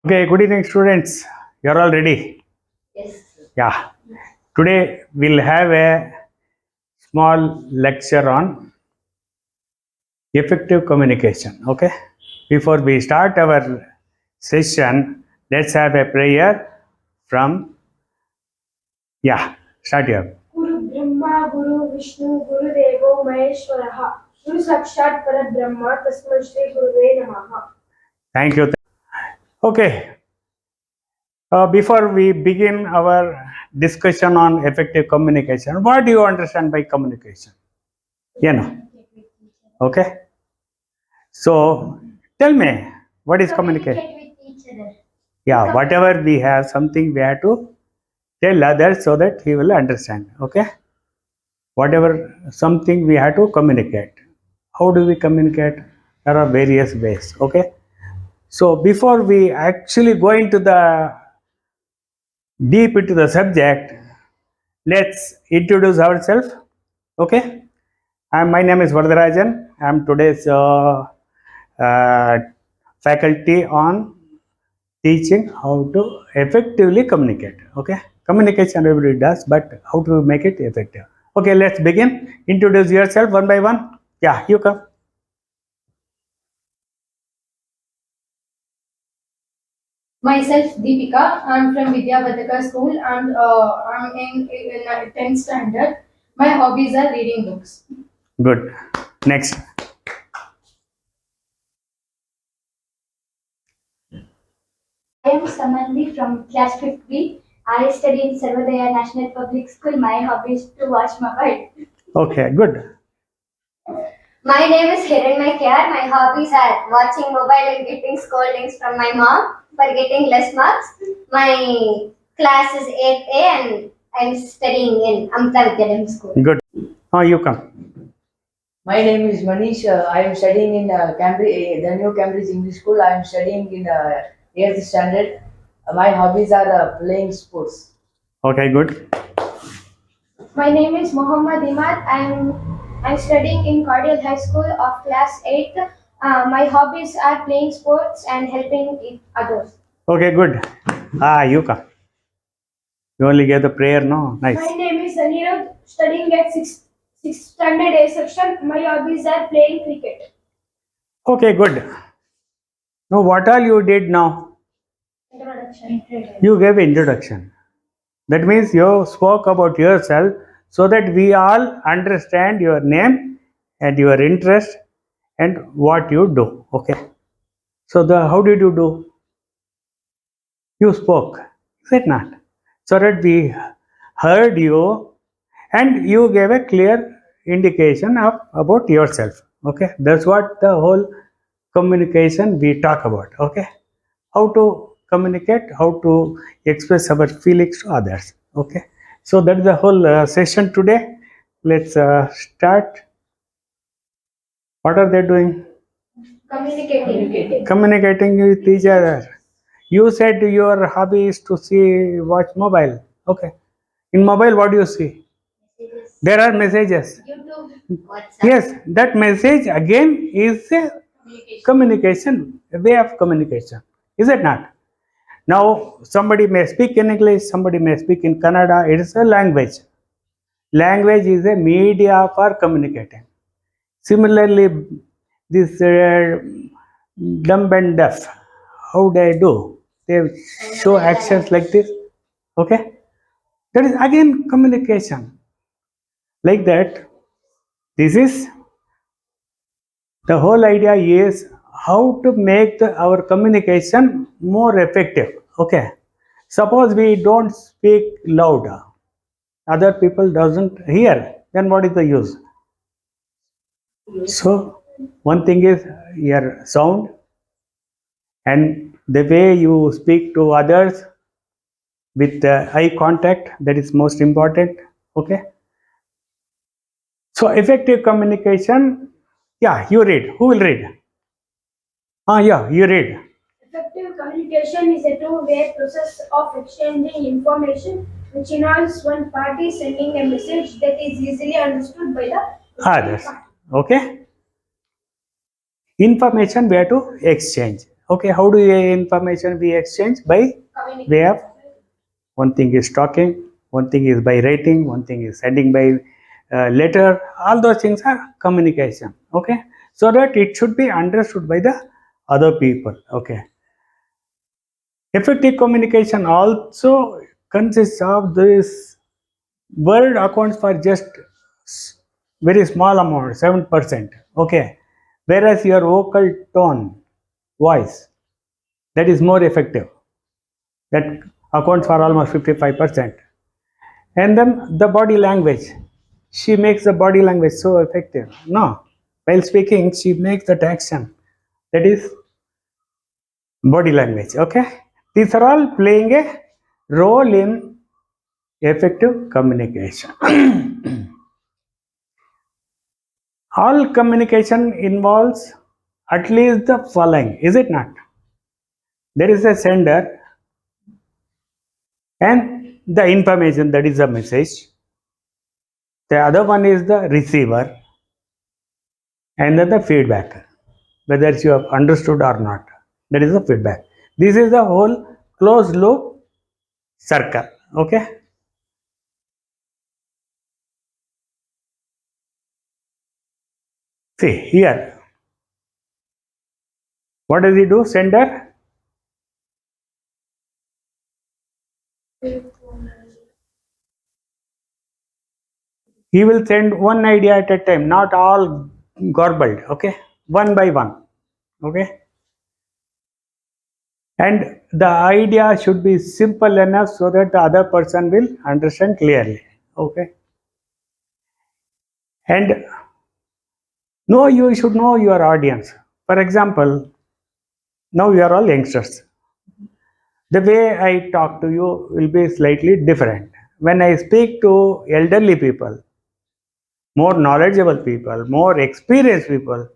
Okay, good evening, students. You're all ready? Yes. Yeah. Today we'll have a small lecture on effective communication. Okay. Before we start our session, let's have a prayer from, start here. Guru Brahma, Guru Vishnu, Guru Devo Maheshwaraha. Guru Sakshat Parabrahma, Tasmai Shri Guruve Namaha. Thank you. Okay. Before we begin our discussion on effective communication, what do you understand by communication? Okay. So tell me, what is communication? Communicate with each other. Yeah, whatever we have, something we have to tell others so that he will understand. Okay. Whatever something we have to communicate. How do we communicate? There are various ways. Okay. So before we actually go into the deep into the subject, let's introduce ourselves. Okay. My name is Vardarajan. I'm today's faculty on teaching how to effectively communicate. Okay. Communication everybody does, but how to make it effective? Okay, let's begin. Introduce yourself one by one. Yeah, you come. Myself, Deepika. I'm from Vidya School and I'm in 10th standard. My hobbies are reading books. Good. Next. I am Samanvi from class 5B. I study in Sarvodaya National Public School. My hobby is to watch mobile. Okay, good. My name is Hiran Kyar. My hobbies are watching mobile and getting scoldings from my mom for getting less marks. My class is 8A and I'm studying in Amta Vidyalaya School. Good. Oh, you come. My name is Manish. I am studying in Cambridge, the new Cambridge English School. I am studying in 8th standard. My hobbies are playing sports. Okay, good. My name is Muhammad Imad. I'm studying in Cordial High School of class 8. My hobbies are playing sports and helping others. Okay, good. You come. You only gave the prayer, no? Nice. My name is Anirudh, studying at 6th standard A section. My hobbies are playing cricket. Okay, good. Now, what all you did now? Introduction. You gave introduction. That means you spoke about yourself so that we all understand your name and your interest and what you do. Okay. So how did you do? You spoke, is it not? So that we heard you and you gave a clear indication of about yourself. Okay. That's what the whole communication we talk about. Okay. How to communicate, how to express our feelings to others. Okay. So that's the whole session today. Let's start. What are they doing? Communicating with each other. You said your hobby is to watch mobile. Okay. In mobile, what do you see? There are messages. YouTube, WhatsApp. Yes, that message again is a communication, a way of communication. Is it not? Now, somebody may speak in English, somebody may speak in Kannada. It is a language. Language is a media for communicating. Similarly, this dumb and deaf, how they do? They show actions like this. Okay, that is again communication. Like that, this is the whole idea is how to make our communication more effective. Okay, suppose we don't speak loud, other people doesn't hear, then what is the use? So one thing is your sound and the way you speak to others with eye contact, that is most important. Okay, so effective communication. Yeah, you read. Who will read? Yeah, you read. Effective communication is a two-way process of exchanging information which involves one party sending a message that is easily understood by the Others. Okay, information we have to exchange. Okay, how do information we exchange? By way of, one thing is talking, one thing is by writing, one thing is sending by letter. All those things are communication. Okay, so that it should be understood by the other people. Okay, effective communication also consists of this. Word accounts for just very small amount, 7%. Okay, whereas your vocal tone, voice, that is more effective. That accounts for almost 55%. And then the body language, she makes the body language so effective. No, while speaking, she makes that action. That is body language. Okay, these are all playing a role in effective communication. All communication involves at least the following, is it not? There is a sender and the information, that is the message. The other one is the receiver, and then the feedback, whether you have understood or not. That is the feedback. This is the whole closed loop circle. Okay. See here. What does he do? Sender. He will send one idea at a time, not all garbled. Okay. One by one. Okay. And the idea should be simple enough so that the other person will understand clearly. Okay. And no, you should know your audience. For example, now you are all youngsters. The way I talk to you will be slightly different. When I speak to elderly people, more knowledgeable people, more experienced people,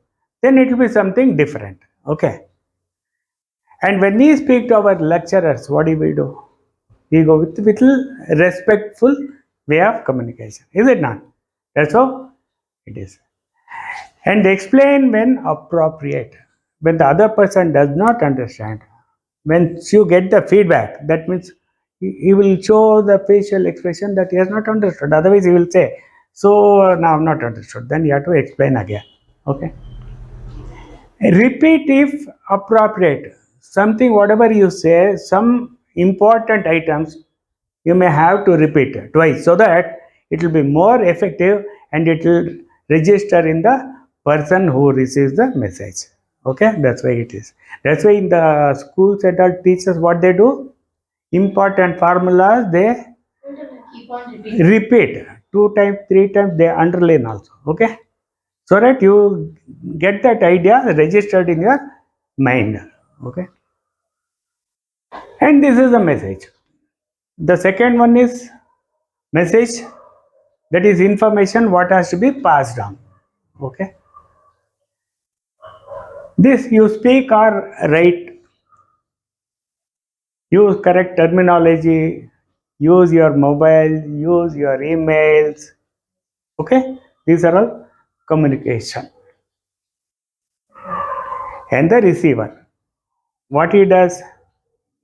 then it will be something different. Okay. And when we speak to our lecturers, what do? We go with little respectful way of communication. Is it not? That's how it is. And explain when appropriate. When the other person does not understand, when you get the feedback, that means he will show the facial expression that he has not understood. Otherwise, he will say, so now I'm not understood. Then you have to explain again. Okay. Repeat if appropriate. Something, whatever you say, some important items, you may have to repeat twice so that it will be more effective and it will register in the person who receives the message. Okay, that's why it is. That's why in the schools and all teachers, what they do, important formulas they Keep on repeating. repeat 2 times, 3 times, they underline also. Okay, so that you get that idea registered in your mind. Okay, and this is the message. The second one is message, that is information what has to be passed on. Okay, this you speak or write, use correct terminology, use your mobile, use your emails. Okay, these are all communication. And the receiver, what he does,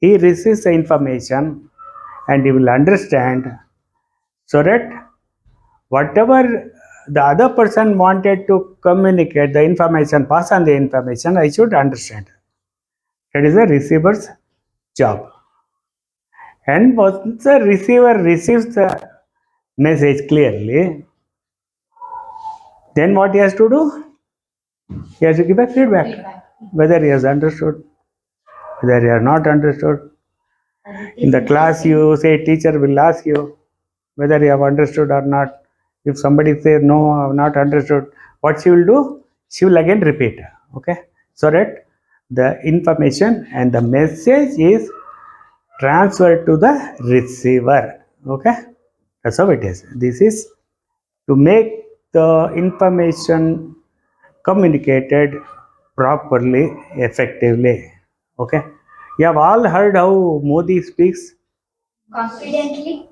he receives the information and he will understand, so that whatever the other person wanted to communicate, the information, pass on the information, I should understand. That is the receiver's job. And once the receiver receives the message clearly, then what he has to do? He has to give a feedback, whether he has understood, whether he has not understood. In the class, you say, teacher will ask you whether you have understood or not. If somebody says, no, I have not understood, what she will do? She will again repeat. Okay, so that the information and the message is transferred to the receiver. Okay, that's how it is. This is to make the information communicated properly, effectively. Okay, you have all heard how Modi speaks. Confidently.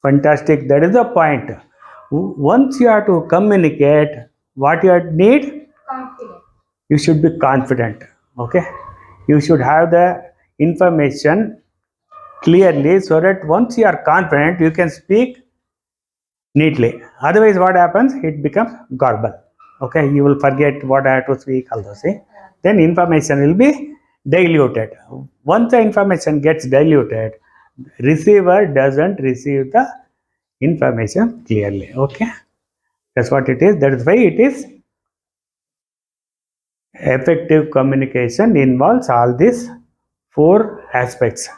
Fantastic. That is the point. Once you have to communicate what you need, Confident. you should be confident. Okay. You should have the information clearly so that once you are confident, you can speak neatly. Otherwise, what happens? It becomes garble. Okay, you will forget what I have to speak, all those things. Then information will be diluted. Once the information gets diluted, receiver doesn't receive the information clearly. Okay, that's what it is. That is why it is effective communication involves all these four aspects.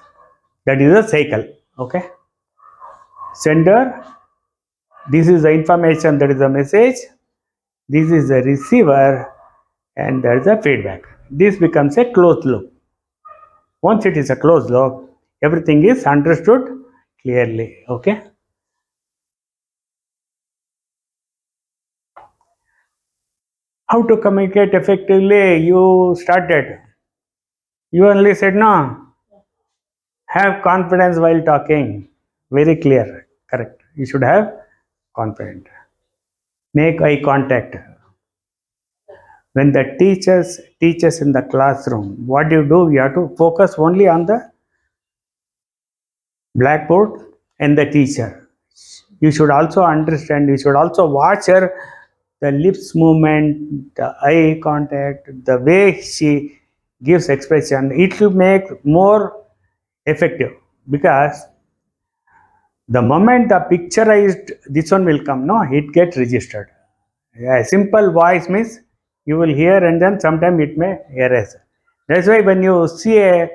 That is a cycle. Okay, sender, this is the information, that is the message, this is the receiver, and there is a feedback. This becomes a closed loop. Once it is a closed loop, everything is understood clearly. Okay. How to communicate effectively? You started. You only said no. Have confidence while talking. Very clear. Correct. You should have confidence. Make eye contact. When the teachers teaches in the classroom, what do? You have to focus only on the blackboard and the teacher. You should also understand, you should also watch her, the lips movement, the eye contact, the way she gives expression. It will make more effective, because the moment the picturized this one will come, no, it gets registered. A simple voice means you will hear and then sometime it may erase. That's why when you see a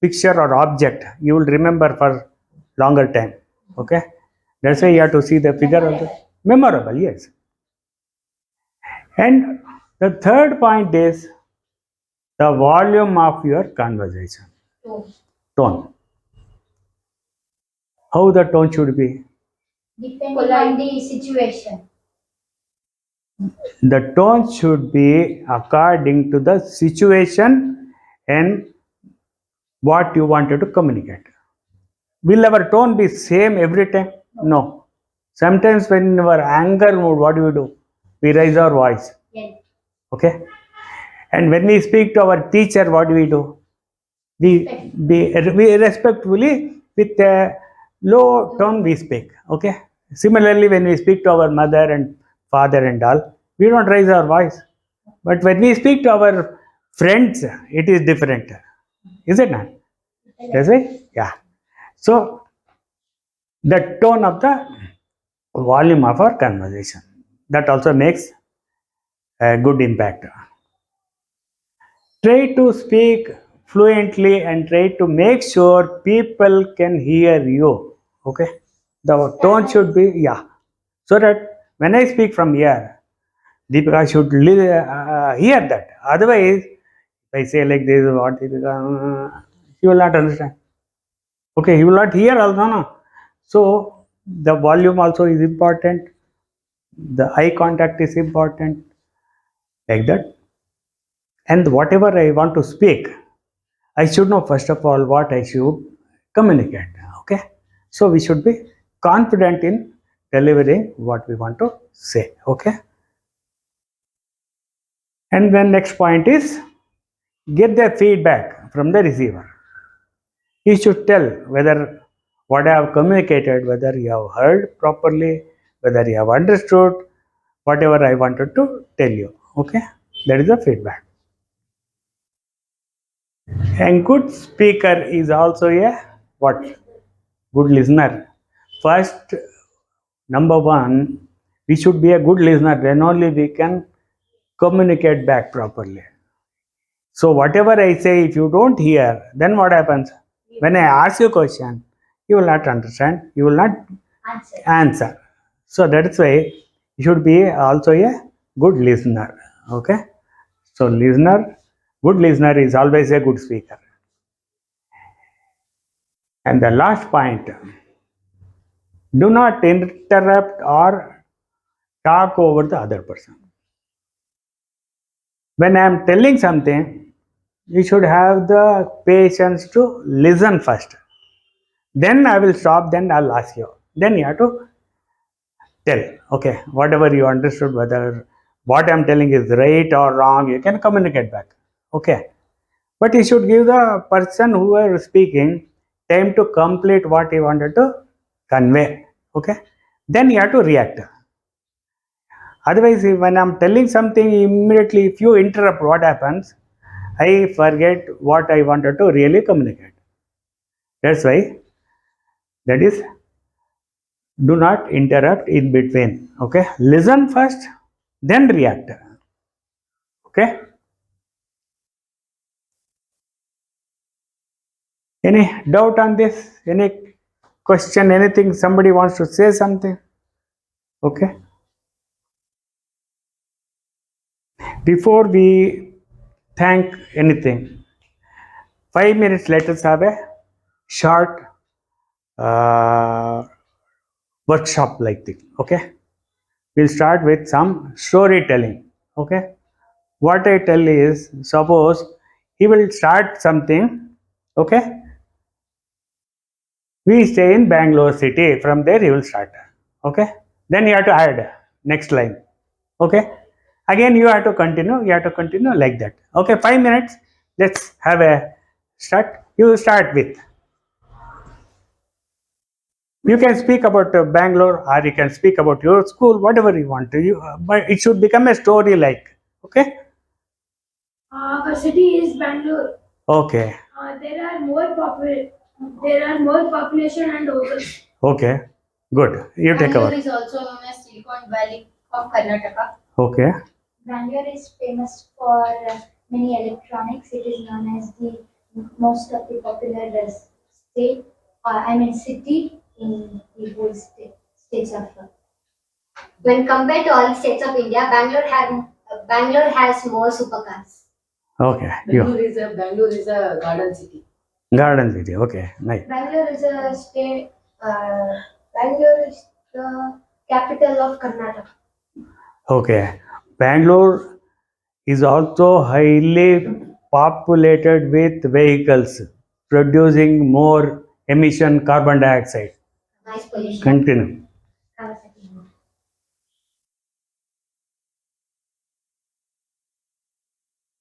picture or object, you will remember for longer time. Okay, that's why you have to see the figure of the memorable. Yes. And the third point is the volume of your conversation. Tone. How the tone should be? Depending on the situation. The tone should be according to the situation and what you wanted to communicate. Will our tone be same every time? No. Sometimes when in our anger mood, what do? We raise our voice. Yes. Okay. And when we speak to our teacher, what do? We respectfully with a low tone we speak. Okay. Similarly, when we speak to our mother and father and all, we don't raise our voice. But when we speak to our friends, it is different. Is it not? Does it? Yeah. So the tone of the volume of our conversation, that also makes a good impact. Try to speak fluently and try to make sure people can hear you. Okay, the tone should be, yeah, so that when I speak from here, Deepika should hear that. Otherwise, if I say like this, what Deepika, she will not understand. Okay, he will not hear also, no. So the volume also is important. The eye contact is important, like that. And whatever I want to speak, I should know first of all what I should communicate. Okay, so we should be confident in delivering what we want to say. Okay, and then next point is get the feedback from the receiver. You should tell whether what I have communicated, whether you have heard properly, whether you have understood whatever I wanted to tell you. Okay, that is the feedback. And good speaker is also a what? Good listener. First, number one, we should be a good listener. Then only we can communicate back properly. So whatever I say, if you don't hear, then what happens? When I ask you a question, you will not understand. You will not answer. So that's why you should be also a good listener. Okay. So good listener is always a good speaker. And the last point, do not interrupt or talk over the other person. When I am telling something, you should have the patience to listen first. Then I will stop, then I'll ask you. Then you have to tell, okay, whatever you understood, whether what I'm telling is right or wrong, you can communicate back. Okay. but he should give the person who is speaking time to complete what he wanted to convey. Okay, then you have to react. Otherwise, when I'm telling something, immediately if you interrupt, what happens? I forget what I wanted to really communicate. That's why, that is, do not interrupt in between. Okay, listen first, then react. Okay, any doubt on this? Any question? Anything? Somebody wants to say something? Okay, before we thank anything, 5 minutes, let us have a short workshop like this. Okay, we'll start with some storytelling. Okay, what I tell is, suppose he will start something. Okay, we stay in Bangalore city, from there he will start. Okay, then you have to add next line. Okay, again you have to continue like that. Okay, 5 minutes, let's have a start. You start with, you can speak about Bangalore, or you can speak about your school, whatever you want to. But it should become a story like. Okay, Our city is Bangalore. okay, There are more population and locals. okay, good, you take Bangalore over. is also known as Silicon Valley of Karnataka. Okay, Bangalore is famous for many electronics. It is known as the most of the popular state, city in the whole states of. When compared to all states of India, Bangalore has more supercars. okay, you, Bangalore is a garden city. garden city. Okay, nice. Bangalore is a state. Bangalore is the capital of Karnataka. Okay, Bangalore is also highly populated with vehicles producing more emission carbon dioxide. Nice pollution. Continue.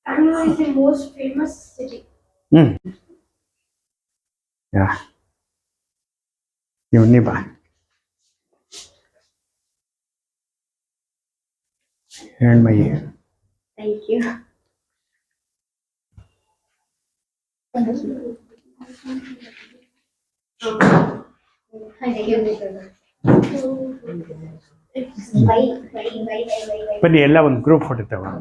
Bangalore is the most famous city. Hmm. Yeah. Uniba. And my ear. Thank you. Thank you. Why? ಬನ್ನಿ ಎಲ್ಲ ಒಂದು group photo ತಗೋಣ.